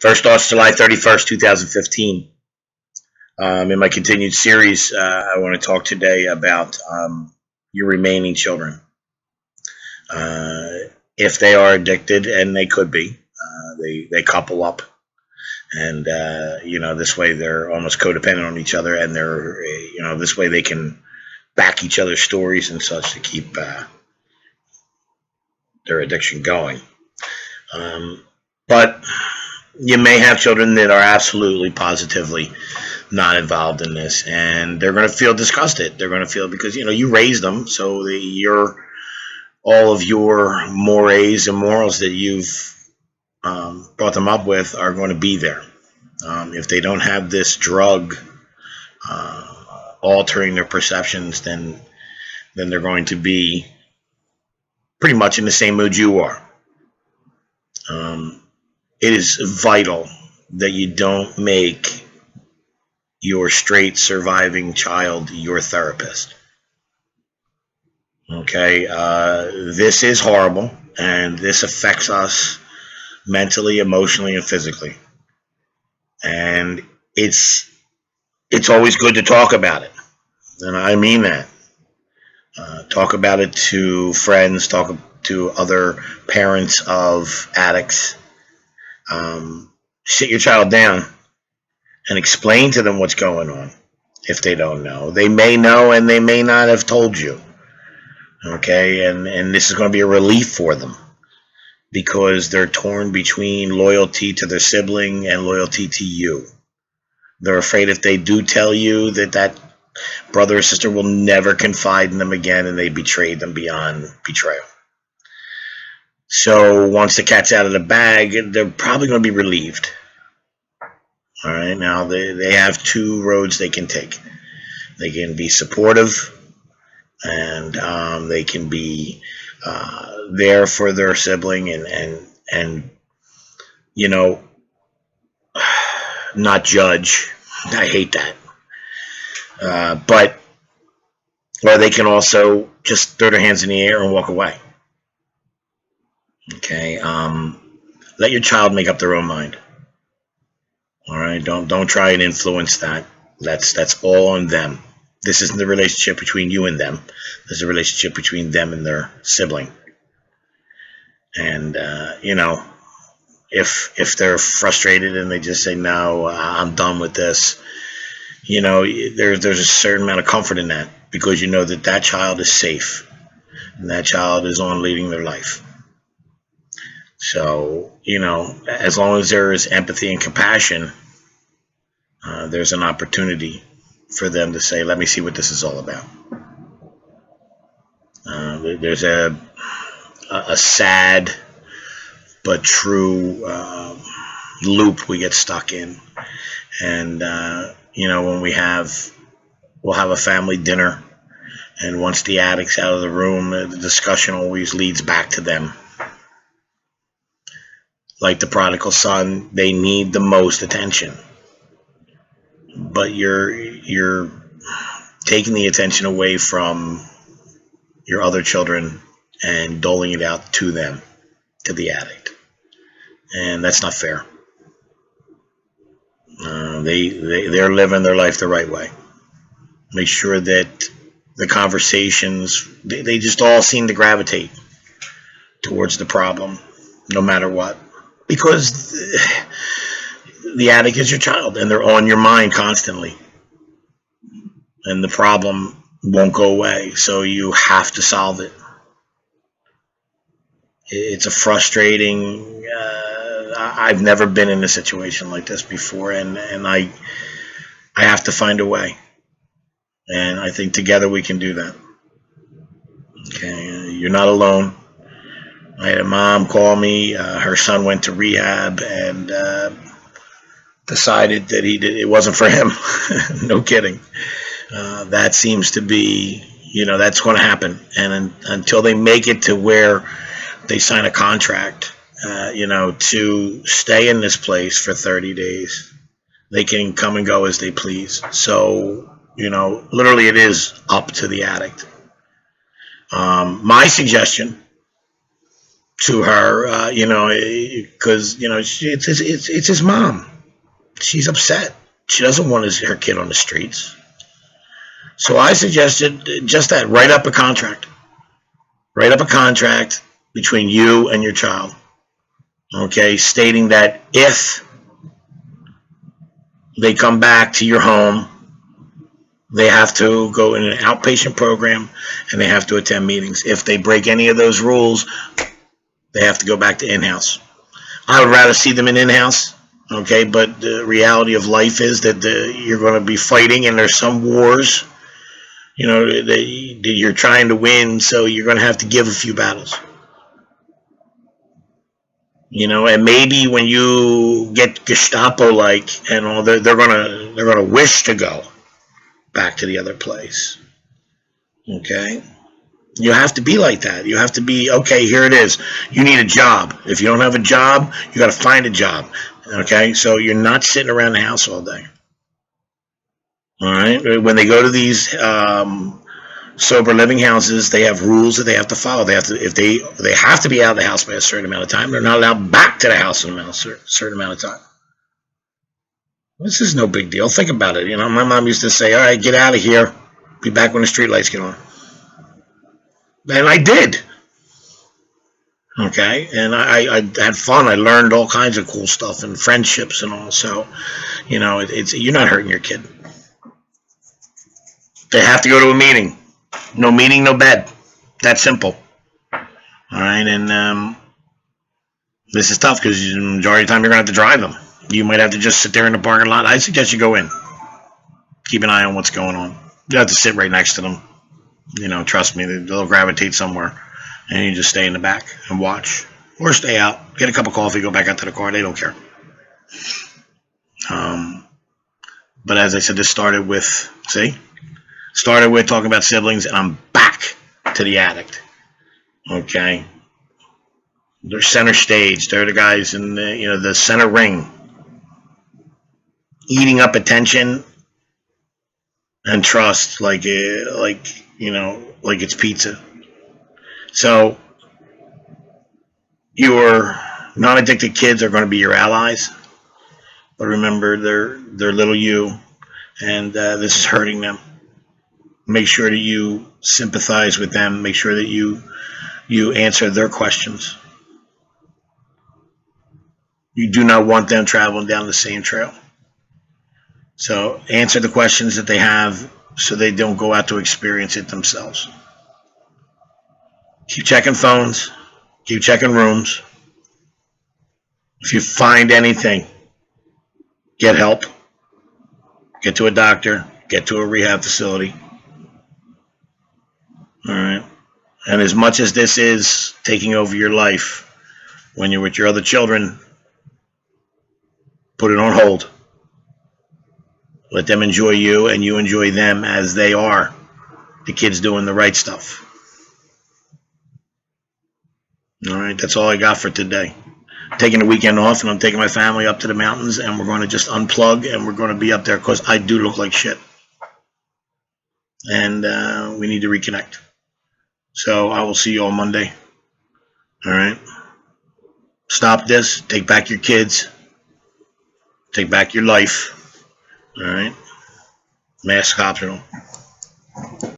First off, July 31st, 2015. In my continued series, I want to talk today about your remaining children. Uh, if they are addicted, and they could be, they couple up, and this way they're almost codependent on each other, and they're this way they can back each other's stories and such to keep their addiction going. But you may have children that are absolutely positively not involved in this, and they're going to feel disgusted. They're going to feel, because you raised them, so all of your mores and morals that you've brought them up with are going to be there. If they don't have this drug altering their perceptions, then they're going to be pretty much in the same mood you are. It is vital that you don't make your straight surviving child your therapist. Okay, this is horrible, and this affects us mentally, emotionally, and physically. And it's always good to talk about it, and I mean that. Talk about it to friends, talk to other parents of addicts. Sit your child down and explain to them what's going on. If they don't know, they may know, and they may not have told you. Okay, and this is going to be a relief for them, because they're torn between loyalty to their sibling and loyalty to you. They're afraid if they do tell you that brother or sister will never confide in them again, and they betrayed them beyond betrayal. So once the cat's out of the bag, they're probably going to be relieved. All right, now they have two roads they can take. They can be supportive, and they can be there for their sibling, and not judge. I hate that. But or they can also just throw their hands in the air and walk away. Okay, let your child make up their own mind. All right, don't try and influence that. That's all on them. This isn't the relationship between you and them. This is a relationship between them and their sibling. And if they're frustrated and they just say, no, I'm done with this, there's a certain amount of comfort in that, because you know that child is safe, and that child is on leading their life. So, as long as there is empathy and compassion, there's an opportunity for them to say, let me see what this is all about. There's a sad but true loop we get stuck in. And, when we'll have a family dinner, and once the addict's out of the room, the discussion always leads back to them. Like the prodigal son, they need the most attention, but you're taking the attention away from your other children and doling it out to them, to the addict, and that's not fair. They're living their life the right way. Make sure that the conversations, they just all seem to gravitate towards the problem, no matter what. Because the addict is your child, and they're on your mind constantly. And the problem won't go away, so you have to solve it. It's a frustrating... I've never been in a situation like this before, and I have to find a way. And I think together we can do that. Okay, you're not alone. I had a mom call me. Her son went to rehab and decided that it wasn't for him. No kidding. That seems to be, that's going to happen. And until they make it to where they sign a contract, to stay in this place for 30 days, they can come and go as they please. So, literally it is up to the addict. My suggestion to her, because it's his mom. She's upset. She doesn't want her kid on the streets. So I suggested just that: write up a contract. Write up a contract between you and your child. Okay, stating that if they come back to your home, they have to go in an outpatient program and they have to attend meetings. If they break any of those rules, they have to go back to in-house. I would rather see them in-house, okay, but the reality of life is that you're going to be fighting, and there's some wars, that you're trying to win, so you're going to have to give a few battles. And maybe when you get Gestapo-like and all, they're gonna wish to go back to the other place. Okay, you have to be like that. You have to be, okay, here it is. You need a job. If you don't have a job, you got to find a job. Okay, so you're not sitting around the house all day. All right, when they go to these sober living houses, they have rules that they have to follow. They have to, if they have to be out of the house by a certain amount of time. They're not allowed back to the house in a certain amount of time. This is no big deal. Think about it. My mom used to say, "All right, get out of here. Be back when the street lights get on." And I did. Okay, and I had fun. I learned all kinds of cool stuff and friendships and all. So, it's you're not hurting your kid. They have to go to a meeting. No meeting, no bed. That's simple. All right, and this is tough because the majority of the time you're going to have to drive them. You might have to just sit there in the parking lot. I suggest you go in. Keep an eye on what's going on. You have to sit right next to them. Trust me, they'll gravitate somewhere. And you just stay in the back and watch. Or stay out. Get a cup of coffee, go back out to the car. They don't care. But as I said, this started with talking about siblings, and I'm back to the addict. Okay? They're center stage. They're the guys in the center ring. Eating up attention and trust like it's pizza. So your non-addicted kids are going to be your allies, but remember they're little you, and this is hurting them. Make sure that you sympathize with them. Make sure that you answer their questions. You do not want them traveling down the same trail. So answer the questions that they have so they don't go out to experience it themselves. Keep checking phones. Keep checking rooms. If you find anything, get help. Get to a doctor. Get to a rehab facility. All right. And as much as this is taking over your life, when you're with your other children, put it on hold. Let them enjoy you, and you enjoy them as they are. The kids doing the right stuff. All right, that's all I got for today. I'm taking the weekend off, and I'm taking my family up to the mountains, and we're going to just unplug, and we're going to be up there because I do look like shit. And we need to reconnect. So I will see you on Monday. All right. Stop this. Take back your kids. Take back your life. All right. Mask optional.